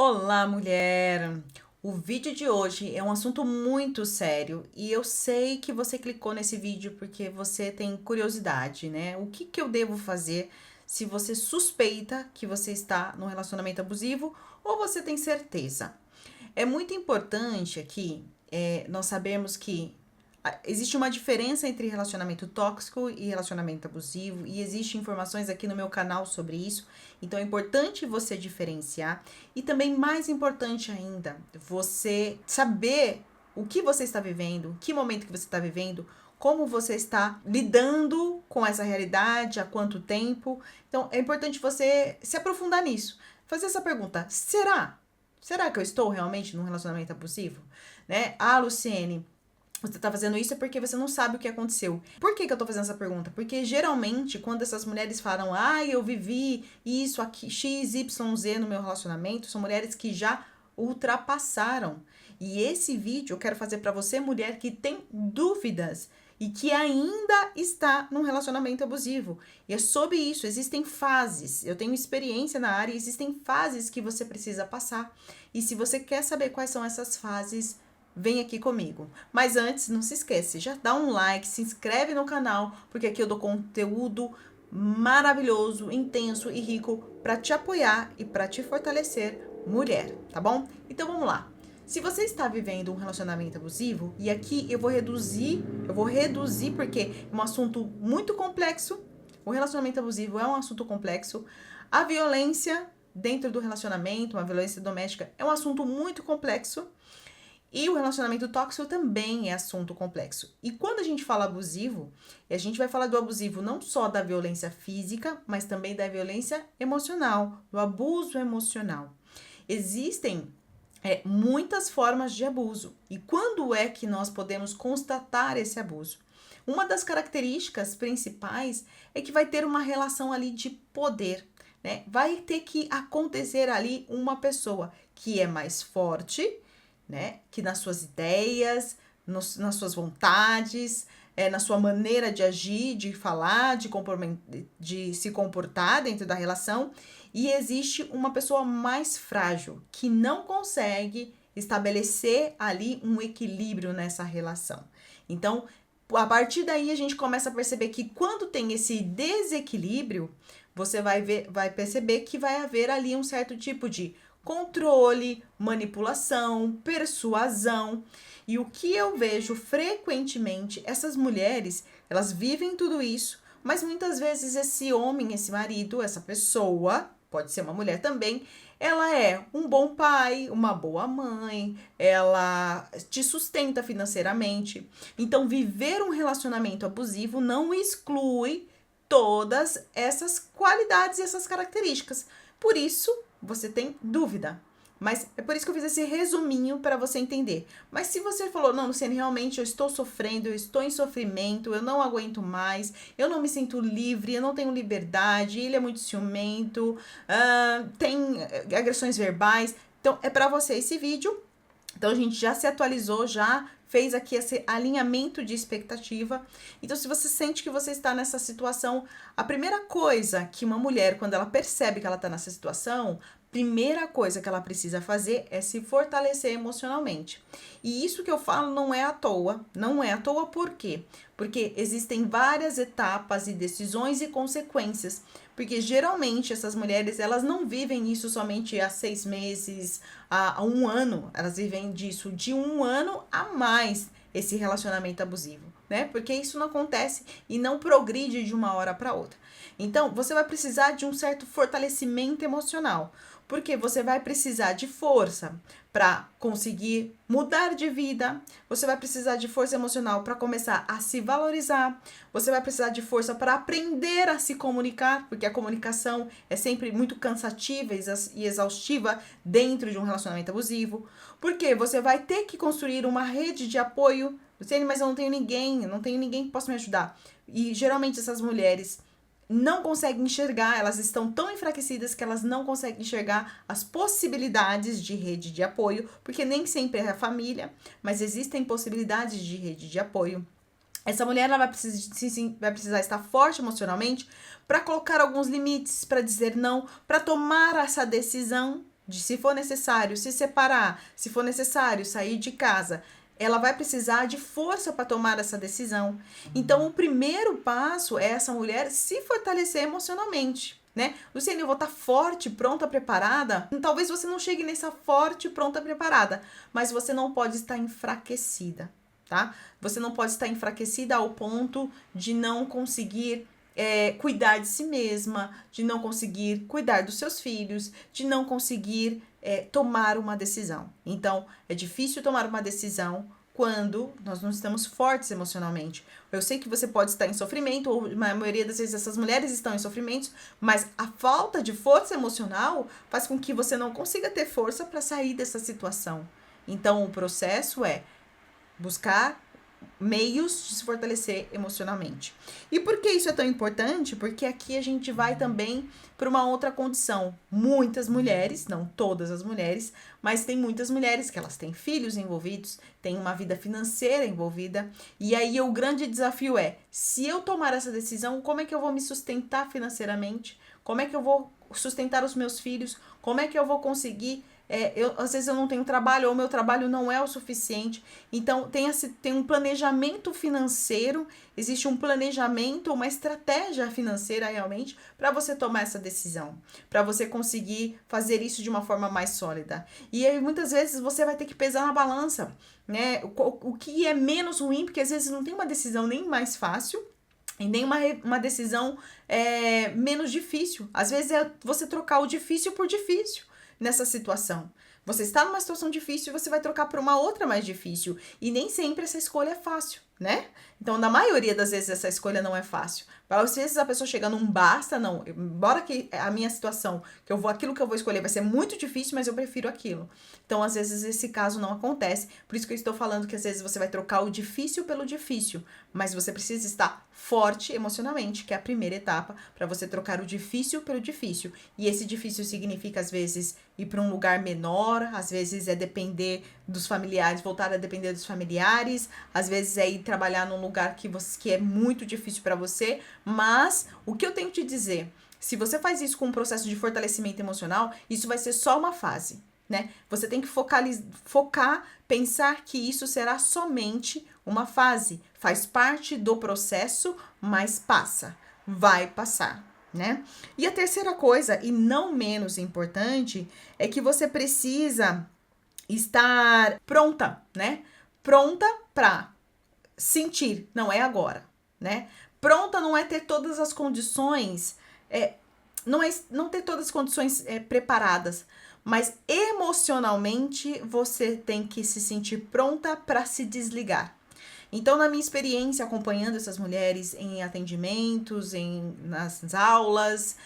Olá, mulher! O vídeo de hoje é um assunto muito sério e eu sei que você clicou nesse vídeo porque você tem curiosidade, né? O que que eu devo fazer se você suspeita que você está num relacionamento abusivo ou você tem certeza? É muito importante aqui nós sabemos que existe uma diferença entre relacionamento tóxico e relacionamento abusivo, e existem informações aqui no meu canal sobre isso, então é importante você diferenciar, e também mais importante ainda, você saber o que você está vivendo, que momento que você está vivendo, como você está lidando com essa realidade, há quanto tempo. Então é importante você se aprofundar nisso. Fazer essa pergunta: será? Será que eu estou realmente num relacionamento abusivo? Né? Ah, Luciene, você tá fazendo isso é porque você não sabe o que aconteceu. Por que que eu tô fazendo essa pergunta? Porque geralmente, quando essas mulheres falam, eu vivi isso aqui, X, Y, Z no meu relacionamento, são mulheres que já ultrapassaram. E esse vídeo eu quero fazer pra você, mulher que tem dúvidas e que ainda está num relacionamento abusivo. E é sobre isso, existem fases. Eu tenho experiência na área, existem fases que você precisa passar. E se você quer saber quais são essas fases, vem aqui comigo. Mas antes, não se esquece, já dá um like, se inscreve no canal, porque aqui eu dou conteúdo maravilhoso, intenso e rico para te apoiar e para te fortalecer, mulher, tá bom? Então vamos lá. Se você está vivendo um relacionamento abusivo, e aqui eu vou reduzir porque é um assunto muito complexo. O relacionamento abusivo é um assunto complexo. A violência dentro do relacionamento, uma violência doméstica, é um assunto muito complexo. E o relacionamento tóxico também é assunto complexo. E quando a gente fala abusivo, a gente vai falar do abusivo não só da violência física, mas também da violência emocional, do abuso emocional. Existem muitas formas de abuso. E quando é que nós podemos constatar esse abuso? Uma das características principais é que vai ter uma relação ali de poder, né? Vai ter que acontecer ali uma pessoa que é mais forte, né? Que nas suas ideias, nas suas vontades, na sua maneira de agir, de falar, de se comportar dentro da relação, e existe uma pessoa mais frágil que não consegue estabelecer ali um equilíbrio nessa relação. Então, a partir daí a gente começa a perceber que quando tem esse desequilíbrio, você vai perceber que vai haver ali um certo tipo de controle, manipulação, persuasão. E o que eu vejo frequentemente, essas mulheres, elas vivem tudo isso, mas muitas vezes esse homem, esse marido, essa pessoa, pode ser uma mulher também, ela é um bom pai, uma boa mãe, ela te sustenta financeiramente. Então, viver um relacionamento abusivo não exclui todas essas qualidades e essas características. Por isso, você tem dúvida. Mas é por isso que eu fiz esse resuminho para você entender. Mas se você falou, não, Luciane, realmente eu estou sofrendo, eu estou em sofrimento, eu não aguento mais, eu não me sinto livre, eu não tenho liberdade, ele é muito ciumento, tem agressões verbais. Então, é para você esse vídeo. Então, a gente já se atualizou, já fez aqui esse alinhamento de expectativa. Então, se você sente que você está nessa situação, a primeira coisa que uma mulher, quando ela percebe que ela está nessa situação, primeira coisa que ela precisa fazer é se fortalecer emocionalmente. E isso que eu falo não é à toa. Não é à toa por quê? Porque existem várias etapas e decisões e consequências. Porque geralmente essas mulheres, elas não vivem isso somente há 6 meses, há um ano. Elas vivem disso de um ano a mais, esse relacionamento abusivo, né? Porque isso não acontece e não progride de uma hora para outra. Então, você vai precisar de um certo fortalecimento emocional, porque você vai precisar de força para conseguir mudar de vida, você vai precisar de força emocional para começar a se valorizar, você vai precisar de força para aprender a se comunicar, porque a comunicação é sempre muito cansativa e exaustiva dentro de um relacionamento abusivo, porque você vai ter que construir uma rede de apoio. Luciane, mas eu não tenho ninguém que possa me ajudar. E geralmente essas mulheres não conseguem enxergar, elas estão tão enfraquecidas que elas não conseguem enxergar as possibilidades de rede de apoio, porque nem sempre é a família, mas existem possibilidades de rede de apoio. Essa mulher ela vai precisar estar forte emocionalmente para colocar alguns limites, para dizer não, para tomar essa decisão, de, se for necessário, se separar, se for necessário, sair de casa, ela vai precisar de força para tomar essa decisão. Então, o primeiro passo é essa mulher se fortalecer emocionalmente, né? Luciane, eu vou estar forte, pronta, preparada? Talvez você não chegue nessa forte, pronta, preparada, mas você não pode estar enfraquecida, tá? Você não pode estar enfraquecida ao ponto de não conseguir cuidar de si mesma, de não conseguir cuidar dos seus filhos, de não conseguir tomar uma decisão. Então, é difícil tomar uma decisão quando nós não estamos fortes emocionalmente. Eu sei que você pode estar em sofrimento, ou na maioria das vezes essas mulheres estão em sofrimento, mas a falta de força emocional faz com que você não consiga ter força para sair dessa situação. Então, o processo é buscar meios de se fortalecer emocionalmente. E por que isso é tão importante? Porque aqui a gente vai também para uma outra condição. Muitas mulheres, não todas as mulheres, mas tem muitas mulheres que elas têm filhos envolvidos, têm uma vida financeira envolvida, e aí o grande desafio é, se eu tomar essa decisão, como é que eu vou me sustentar financeiramente? Como é que eu vou sustentar os meus filhos? Como é que eu vou conseguir às vezes eu não tenho trabalho, ou meu trabalho não é o suficiente. Então, tem um planejamento financeiro, existe um planejamento, uma estratégia financeira realmente para você tomar essa decisão, para você conseguir fazer isso de uma forma mais sólida. E aí, muitas vezes, você vai ter que pesar na balança, né? O que é menos ruim, porque às vezes não tem uma decisão nem mais fácil, e nem uma decisão menos difícil. Às vezes é você trocar o difícil por difícil. Nessa situação. Você está numa situação difícil e você vai trocar para uma outra mais difícil. E nem sempre essa escolha é fácil, né? Então, na maioria das vezes, essa escolha não é fácil. Às vezes a pessoa chega num basta, não. Embora que a minha situação, aquilo que eu vou escolher vai ser muito difícil, mas eu prefiro aquilo. Então, às vezes, esse caso não acontece. Por isso que eu estou falando que às vezes você vai trocar o difícil pelo difícil. Mas você precisa estar forte emocionalmente, que é a primeira etapa, para você trocar o difícil pelo difícil. E esse difícil significa, às vezes, ir para um lugar menor, às vezes é depender dos familiares, voltar a depender dos familiares, às vezes é ir trabalhar num lugar que é muito difícil para você, mas o que eu tenho que te dizer, se você faz isso com um processo de fortalecimento emocional, isso vai ser só uma fase, né? Você tem que focar, pensar que isso será somente uma fase, faz parte do processo, mas passa, vai passar, né? E a terceira coisa, e não menos importante, é que você precisa estar pronta, né? Pronta para sentir, não é agora, né? Pronta não é ter todas as condições, não ter todas as condições preparadas, mas emocionalmente você tem que se sentir pronta para se desligar. Então, na minha experiência acompanhando essas mulheres em atendimentos, nas aulas,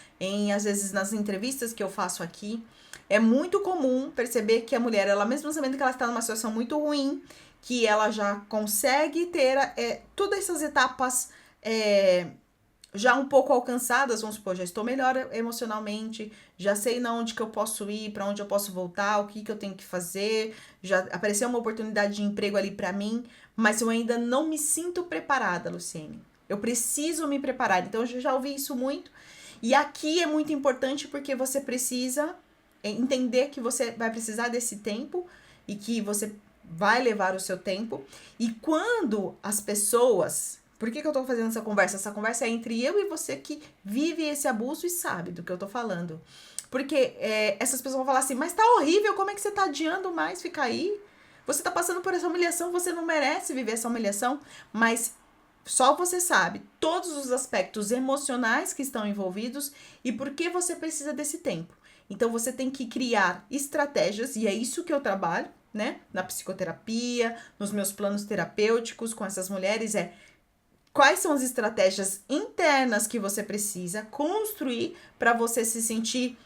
às vezes nas entrevistas que eu faço aqui, é muito comum perceber que a mulher, ela mesmo sabendo que ela está numa situação muito ruim, que ela já consegue ter todas essas etapas já um pouco alcançadas, vamos supor, já estou melhor emocionalmente, já sei na onde que eu posso ir, para onde eu posso voltar, o que eu tenho que fazer, já apareceu uma oportunidade de emprego ali para mim, mas eu ainda não me sinto preparada, Luciene. Eu preciso me preparar. Então, eu já ouvi isso muito. E aqui é muito importante porque você precisa entender que você vai precisar desse tempo e que você vai levar o seu tempo. E quando as pessoas... Por que eu tô fazendo essa conversa? Essa conversa é entre eu e você que vive esse abuso e sabe do que eu tô falando. Porque essas pessoas vão falar assim, mas tá horrível, como é que você tá adiando mais ficar aí? Você tá passando por essa humilhação, você não merece viver essa humilhação. Mas só você sabe todos os aspectos emocionais que estão envolvidos e por que você precisa desse tempo. Então, você tem que criar estratégias, e é isso que eu trabalho, né? Na psicoterapia, nos meus planos terapêuticos com essas mulheres, quais são as estratégias internas que você precisa construir para você se sentir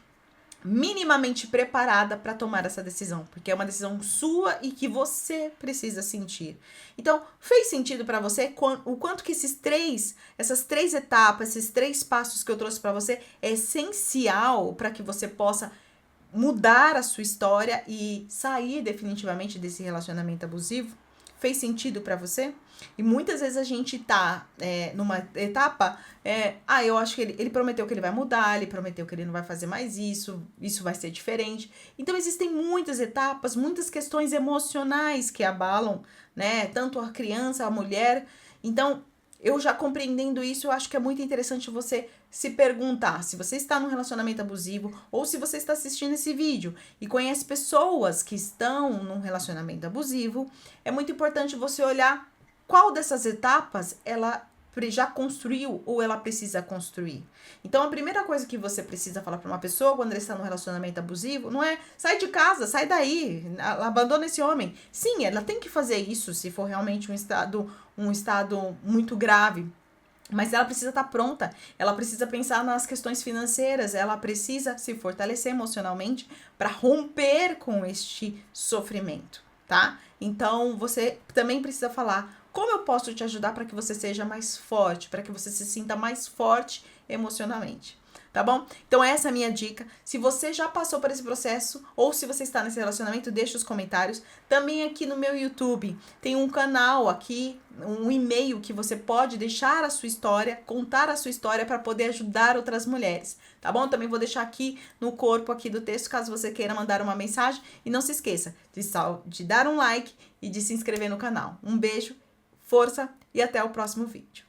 minimamente preparada para tomar essa decisão, porque é uma decisão sua e que você precisa sentir. Então, fez sentido para você o quanto que essas três etapas, esses 3 passos que eu trouxe para você é essencial para que você possa mudar a sua história e sair definitivamente desse relacionamento abusivo? fez sentido para você? E muitas vezes a gente tá numa etapa, eu acho que ele prometeu que ele vai mudar, ele prometeu que ele não vai fazer mais isso vai ser diferente. Então existem muitas etapas, muitas questões emocionais que abalam, né, tanto a criança, a mulher. Então, eu já compreendendo isso, eu acho que é muito interessante você se perguntar se você está num relacionamento abusivo ou se você está assistindo esse vídeo e conhece pessoas que estão num relacionamento abusivo. É muito importante você olhar qual dessas etapas ela já construiu ou ela precisa construir. Então, a primeira coisa que você precisa falar para uma pessoa quando ela está num relacionamento abusivo não é sai de casa, sai daí, abandona esse homem. Sim, ela tem que fazer isso se for realmente um estado muito grave. Mas ela precisa estar pronta, ela precisa pensar nas questões financeiras, ela precisa se fortalecer emocionalmente para romper com este sofrimento, tá? Então, você também precisa falar como eu posso te ajudar para que você seja mais forte, para que você se sinta mais forte emocionalmente. Tá bom? Então essa é a minha dica. Se você já passou por esse processo ou se você está nesse relacionamento, deixa os comentários. Também aqui no meu YouTube tem um canal aqui, um e-mail que você pode deixar a sua história, contar a sua história para poder ajudar outras mulheres, tá bom? Também vou deixar aqui no corpo aqui do texto, caso você queira mandar uma mensagem. E não se esqueça de dar um like e de se inscrever no canal. Um beijo, força e até o próximo vídeo.